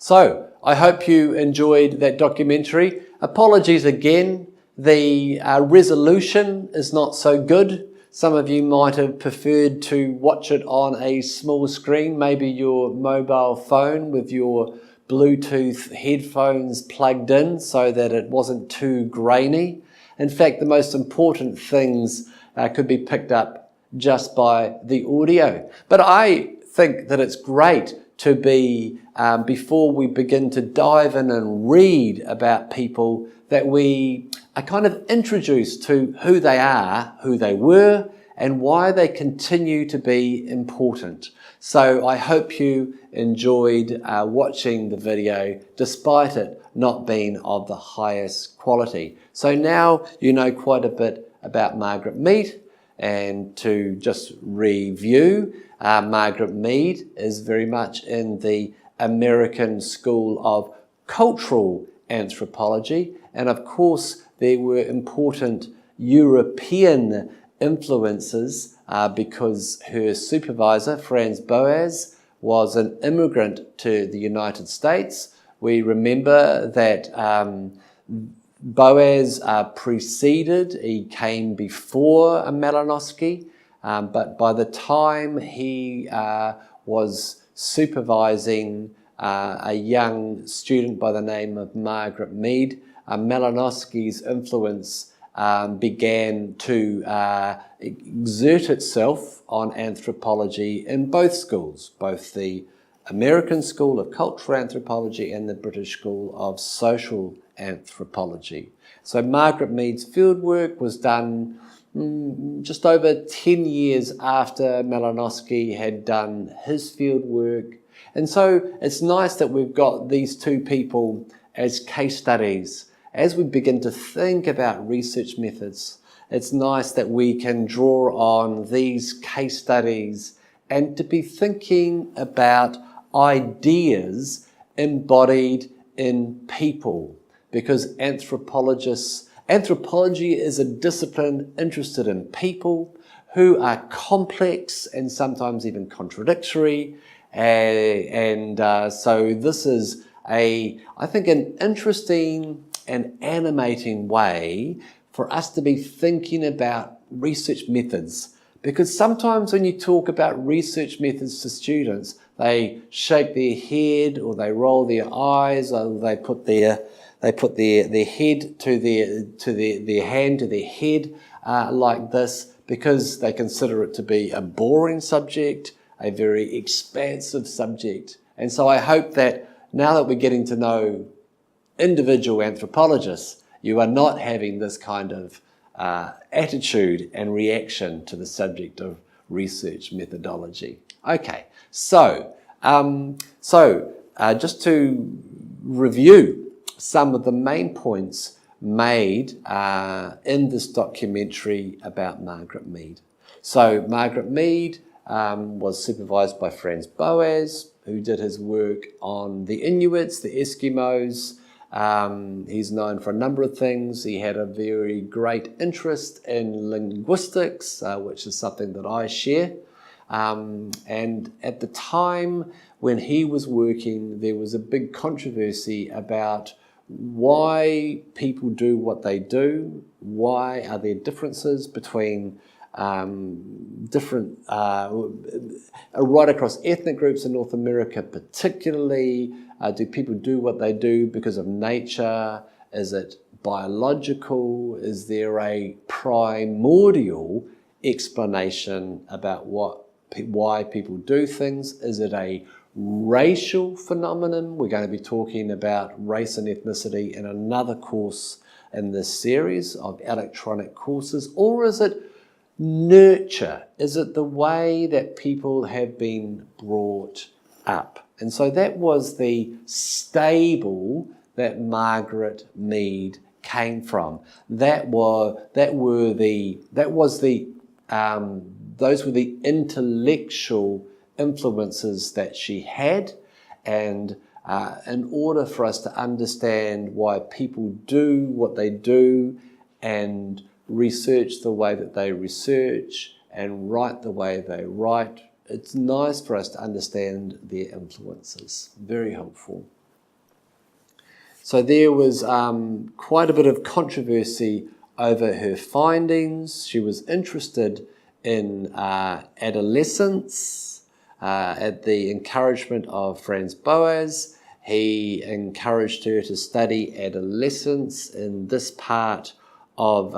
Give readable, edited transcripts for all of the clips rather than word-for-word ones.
So, I hope you enjoyed that documentary. Apologies again, the resolution is not so good. Some of you might have preferred to watch it on a small screen, maybe your mobile phone with your Bluetooth headphones plugged in so that it wasn't too grainy. In fact, the most important things could be picked up just by the audio. But I think that it's great to be, before we begin to dive in and read about people, that we are kind of introduced to who they are, who they were, and why they continue to be important. So I hope you enjoyed watching the video, despite it not being of the highest quality. So now you know quite a bit about Margaret Mead, and to just review, Margaret Mead is very much in the American School of Cultural Anthropology, and of course there were important European influences because her supervisor, Franz Boas, was an immigrant to the United States. We remember that Boas he came before Malinowski, but by the time he was supervising a young student by the name of Margaret Mead, Malinowski's influence began to exert itself on anthropology in both schools, both the American School of Cultural Anthropology and the British School of Social Anthropology. So Margaret Mead's fieldwork was done just over 10 years after Malinowski had done his fieldwork. And so it's nice that we've got these two people as case studies. As we begin to think about research methods, it's nice that we can draw on these case studies and to be thinking about ideas embodied in people, because anthropology is a discipline interested in people who are complex and sometimes even contradictory, so this is I think an interesting and animating way for us to be thinking about research methods. Because sometimes when you talk about research methods to students, they shake their head or they roll their eyes or they put their head to their hand to their head like this, because they consider it to be a boring subject, a very expansive subject. And so I hope that now that we're getting to know individual anthropologists, you are not having this kind of attitude and reaction to the subject of research methodology. Okay, so just to review some of the main points made in this documentary about Margaret Mead. So Margaret Mead was supervised by Franz Boas, who did his work on the Inuits, the Eskimos. He's known for a number of things. He had a very great interest in linguistics, which is something that I share. And at the time when he was working, there was a big controversy about why people do what they do, why are there differences between right across ethnic groups in North America particularly. Do people do what they do because of nature? Is it biological? Is there a primordial explanation about why people do things? Is it a racial phenomenon? We're going to be talking about race and ethnicity in another course in this series of electronic courses. Or is it nurture? Is it the way that people have been brought up? And so that was the stable that Margaret Mead came from. Those were the intellectual influences that she had, and in order for us to understand why people do what they do and research the way that they research and write the way they write, it's nice for us to understand their influences. Very helpful. So there was quite a bit of controversy over her findings. She was interested in adolescence at the encouragement of Franz Boas. He encouraged her to study adolescence in this part of,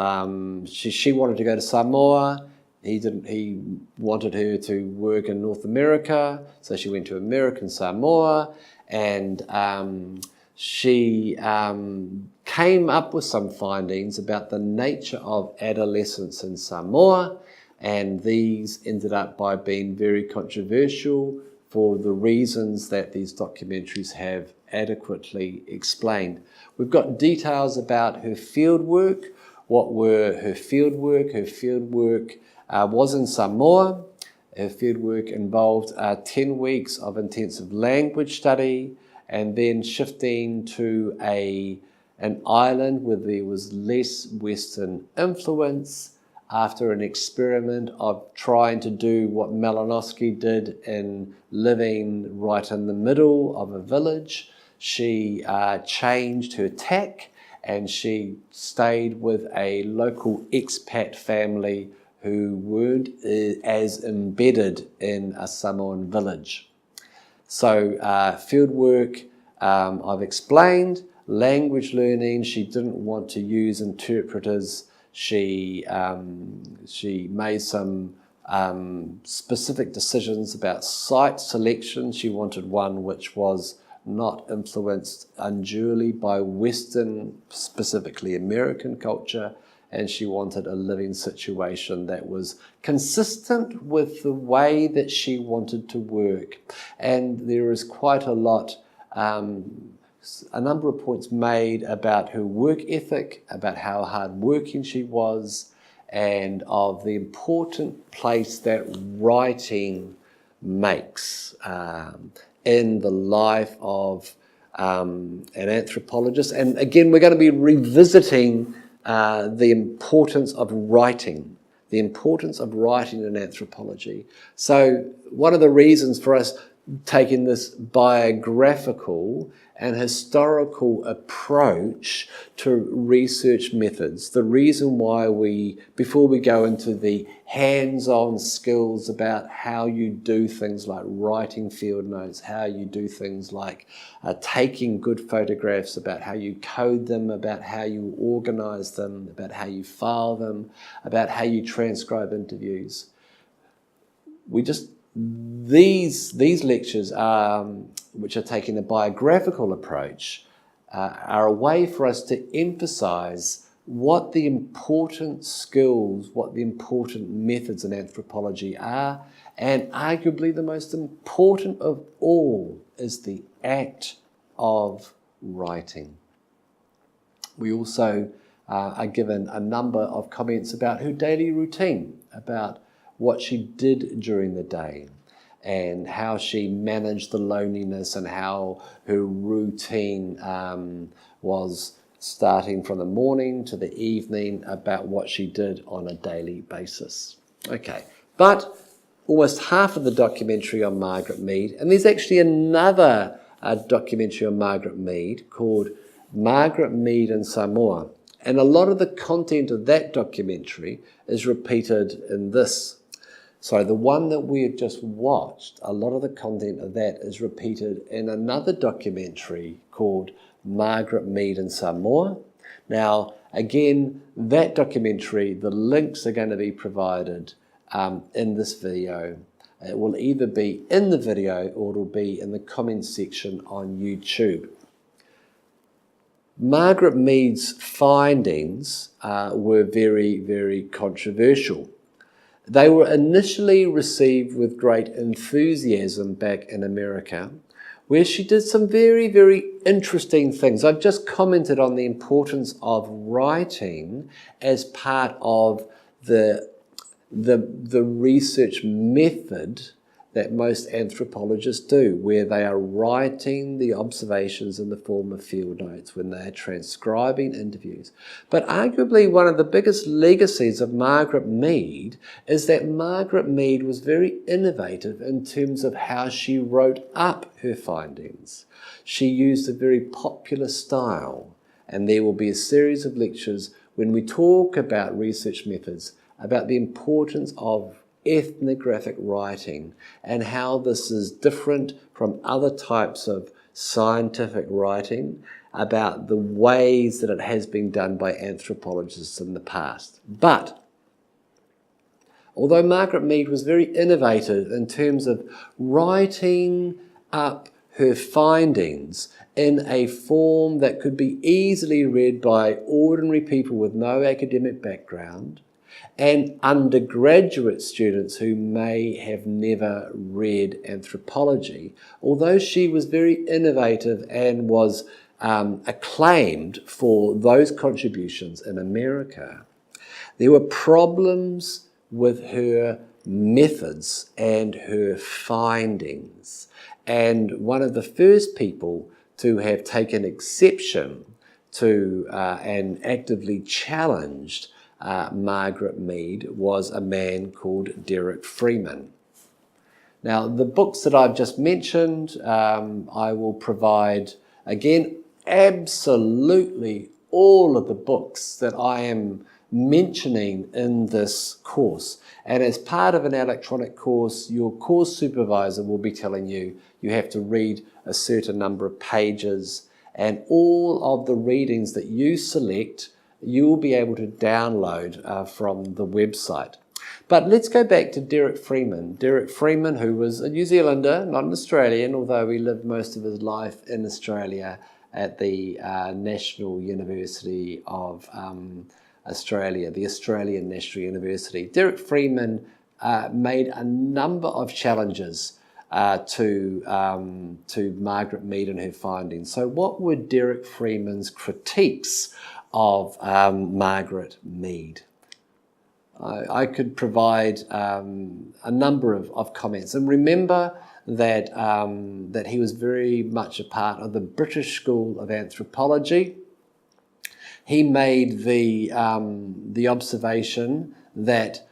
she wanted to go to Samoa. He wanted her to work in North America, so she went to American Samoa, and she came up with some findings about the nature of adolescence in Samoa, and these ended up by being very controversial for the reasons that these documentaries have adequately explained. We've got details about her fieldwork. What were her fieldwork? Her fieldwork was in Samoa. Her fieldwork involved 10 weeks of intensive language study, and then shifting to an island where there was less Western influence after an experiment of trying to do what Malinowski did in living right in the middle of a village. She changed her tack, and she stayed with a local expat family who weren't as embedded in a Samoan village. So fieldwork, I've explained. Language learning, she didn't want to use interpreters. She made some specific decisions about site selection. She wanted one which was not influenced unduly by Western, specifically American culture, and she wanted a living situation that was consistent with the way that she wanted to work. And there is quite a lot, a number of points made about her work ethic, about how hardworking she was, and of the important place that writing makes in the life of an anthropologist. And again, we're going to be revisiting the importance of writing in anthropology. So one of the reasons for us taking this biographical and historical approach to research methods, the reason why before we go into the hands-on skills about how you do things like writing field notes, how you do things like taking good photographs, about how you code them, about how you organize them, about how you file them, about how you transcribe interviews. These lectures, which are taking a biographical approach, are a way for us to emphasize what the important skills, what the important methods in anthropology are, and arguably the most important of all is the act of writing. We also are given a number of comments about her daily routine, about what she did during the day, and how she managed the loneliness, and how her routine was starting from the morning to the evening, about what she did on a daily basis. Okay, but almost half of the documentary on Margaret Mead, and there's actually another documentary on Margaret Mead called Margaret Mead in Samoa, and a lot of the content of that documentary is repeated in this. So the one that we have just watched, a lot of the content of that is repeated in another documentary called Margaret Mead in Samoa. Now, again, that documentary, the links are going to be provided in this video. It will either be in the video or it will be in the comments section on YouTube. Margaret Mead's findings were very, very controversial. They were initially received with great enthusiasm back in America, where she did some very, very interesting things. I've just commented on the importance of writing as part of the research method that most anthropologists do, where they are writing the observations in the form of field notes, when they are transcribing interviews. But arguably one of the biggest legacies of Margaret Mead is that Margaret Mead was very innovative in terms of how she wrote up her findings. She used a very popular style, and there will be a series of lectures when we talk about research methods, about the importance of ethnographic writing and how this is different from other types of scientific writing, about the ways that it has been done by anthropologists in the past. But although Margaret Mead was very innovative in terms of writing up her findings in a form that could be easily read by ordinary people with no academic background, and undergraduate students who may have never read anthropology, although she was very innovative and was acclaimed for those contributions in America, there were problems with her methods and her findings. And one of the first people to have taken exception to and actively challenged Margaret Mead was a man called Derek Freeman. Now, the books that I've just mentioned, I will provide, again, absolutely all of the books that I am mentioning in this course. And as part of an electronic course, your course supervisor will be telling you you have to read a certain number of pages, and all of the readings that you select you will be able to download from the website. But let's go back to Derek Freeman. Derek Freeman, who was a New Zealander, not an Australian, although he lived most of his life in Australia at the National University of Australia, the Australian National University. Derek Freeman made a number of challenges to Margaret Mead and her findings. So what were Derek Freeman's critiques of Margaret Mead? I could provide a number of comments. And remember that, that he was very much a part of the British School of Anthropology. He made the observation that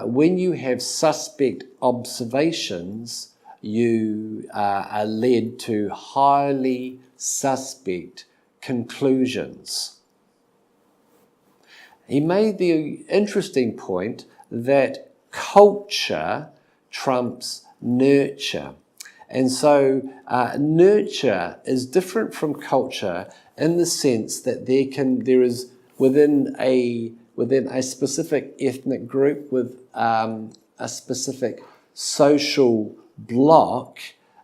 when you have suspect observations, you are led to highly suspect conclusions. He made the interesting point that culture trumps nurture. And so nurture is different from culture in the sense that there is within a specific ethnic group with a specific social block,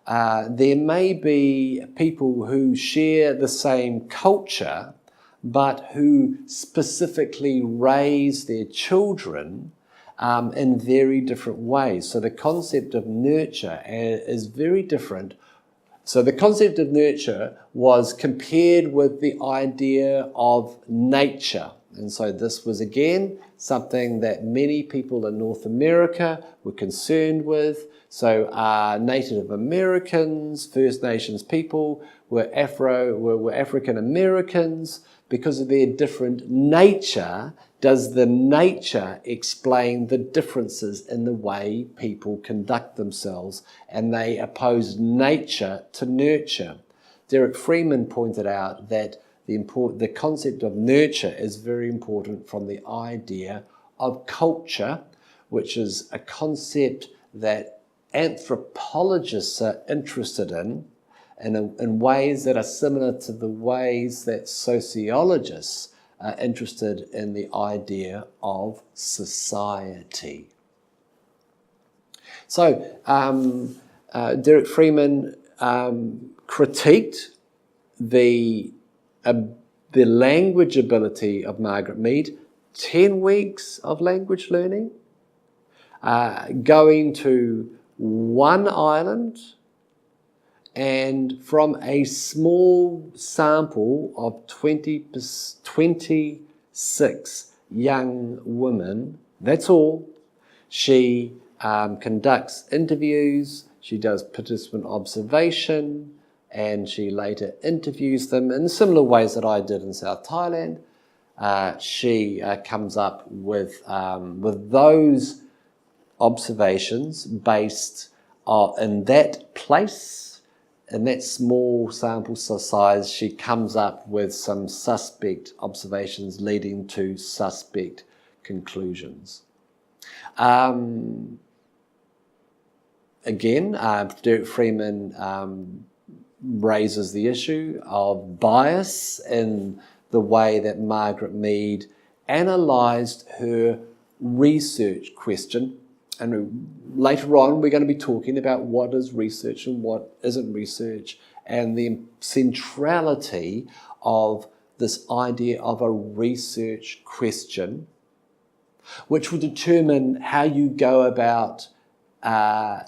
there may be people who share the same culture but who specifically raise their children in very different ways. So the concept of nurture is very different. So the concept of nurture was compared with the idea of nature. And so this was again something that many people in North America were concerned with. So Native Americans, First Nations people were African Americans. Because of their different nature, does the nature explain the differences in the way people conduct themselves? And they opposed nature to nurture. Derek Freeman pointed out that the concept of nurture is very important from the idea of culture, which is a concept that anthropologists are interested in ways that are similar to the ways that sociologists are interested in the idea of society. So Derek Freeman critiqued the language ability of Margaret Mead, 10 weeks of language learning, going to one island, and from a small sample of 26 young women, that's all, she conducts interviews, she does participant observation, and she later interviews them in similar ways that I did in South Thailand. She comes up with those observations based in that place, in that small sample size. She comes up with some suspect observations leading to suspect conclusions. Again, Derek Freeman raises the issue of bias in the way that Margaret Mead analysed her research question. And later on, we're going to be talking about what is research and what isn't research, and the centrality of this idea of a research question, which will determine how you go about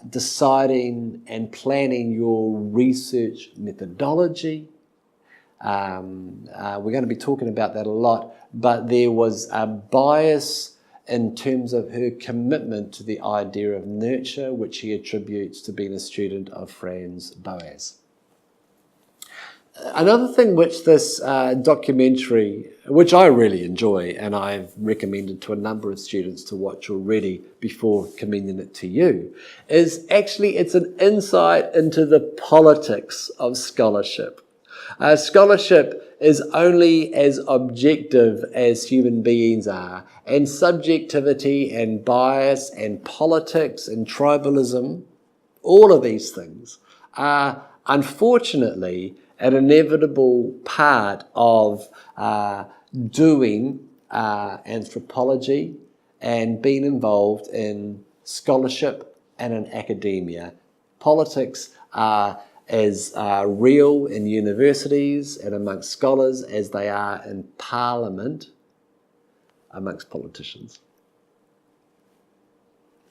deciding and planning your research methodology. We're going to be talking about that a lot, but there was a bias in terms of her commitment to the idea of nurture, which he attributes to being a student of Franz Boas. Another thing which this documentary, which I really enjoy and I've recommended to a number of students to watch already before commending it to you, is actually it's an insight into the politics of scholarship. Scholarship is only as objective as human beings are, and subjectivity and bias and politics and tribalism, all of these things are unfortunately an inevitable part of doing anthropology and being involved in scholarship and in academia. Politics are as real in universities and amongst scholars as they are in parliament amongst politicians.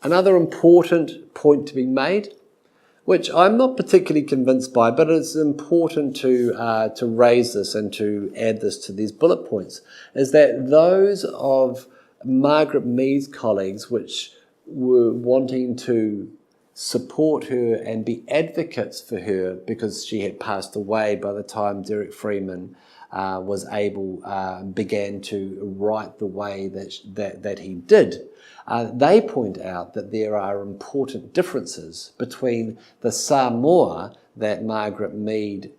Another important point to be made, which I'm not particularly convinced by, but it's important to raise this and to add this to these bullet points, is that those of Margaret Mead's colleagues which were wanting to support her and be advocates for her, because she had passed away by the time Derek Freeman began to write the way that he did. They point out that there are important differences between the Samoa that Margaret Mead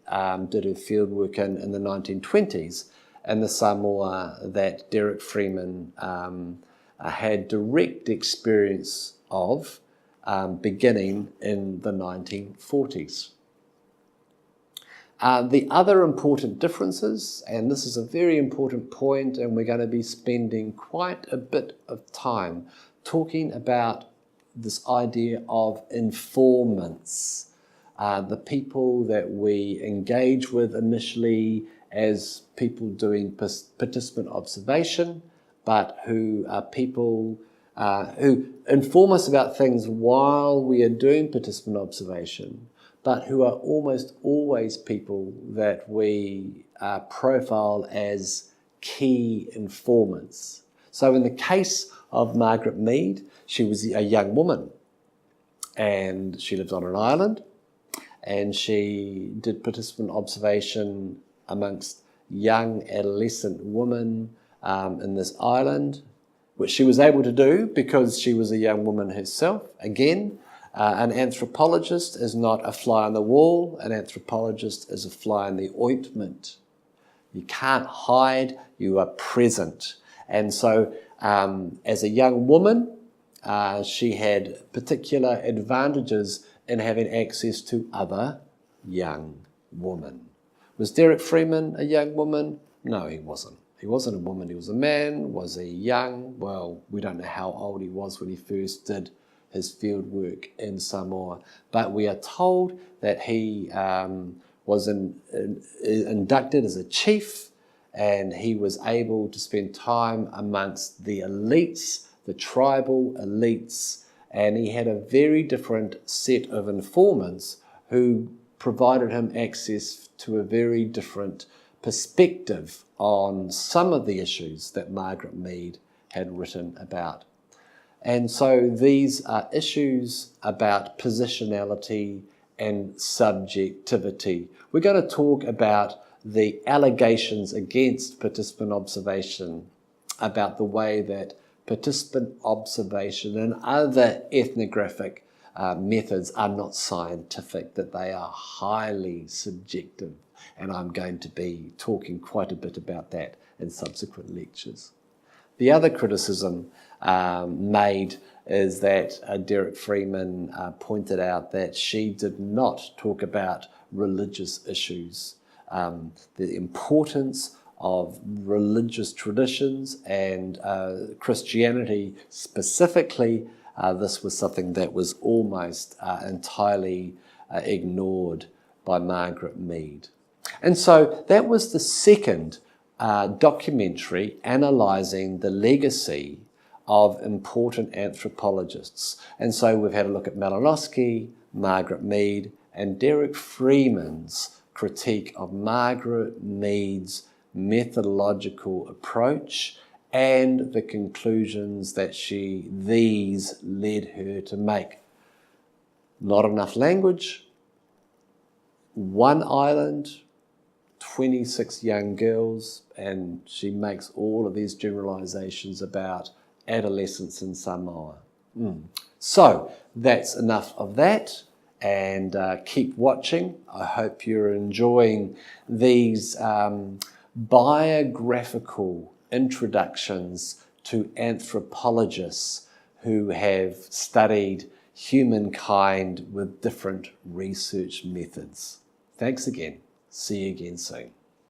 did her fieldwork in the 1920s and the Samoa that Derek Freeman had direct experience of beginning in the 1940s. The other important differences, and this is a very important point, and we're going to be spending quite a bit of time talking about this idea of informants, the people that we engage with initially as people doing participant observation, but who are people who inform us about things while we are doing participant observation, but who are almost always people that we profile as key informants. So in the case of Margaret Mead, she was a young woman and she lived on an island, and she did participant observation amongst young adolescent women in this island, which she was able to do because she was a young woman herself. Again, an anthropologist is not a fly on the wall. An anthropologist is a fly in the ointment. You can't hide, you are present. And so as a young woman, she had particular advantages in having access to other young women. Was Derek Freeman a young woman? No, he wasn't. He wasn't a woman, he was a man. Was he young? Well, we don't know how old he was when he first did his field work in Samoa, but we are told that he was inducted as a chief, and he was able to spend time amongst the elites, the tribal elites, and he had a very different set of informants who provided him access to a very different perspective on some of the issues that Margaret Mead had written about. And so these are issues about positionality and subjectivity. We're going to talk about the allegations against participant observation, about the way that participant observation and other ethnographic methods are not scientific, that they are highly subjective. And I'm going to be talking quite a bit about that in subsequent lectures. The other criticism made is that Derek Freeman pointed out that she did not talk about religious issues, the importance of religious traditions and Christianity specifically. This was something that was almost entirely ignored by Margaret Mead. And so that was the second documentary analysing the legacy of important anthropologists. And so we've had a look at Malinowski, Margaret Mead, and Derek Freeman's critique of Margaret Mead's methodological approach and the conclusions that these led her to make. Not enough language, one island, 26 young girls, and she makes all of these generalizations about adolescence in Samoa. So that's enough of that, and keep watching. I hope you're enjoying these biographical introductions to anthropologists who have studied humankind with different research methods. Thanks again. See you again soon.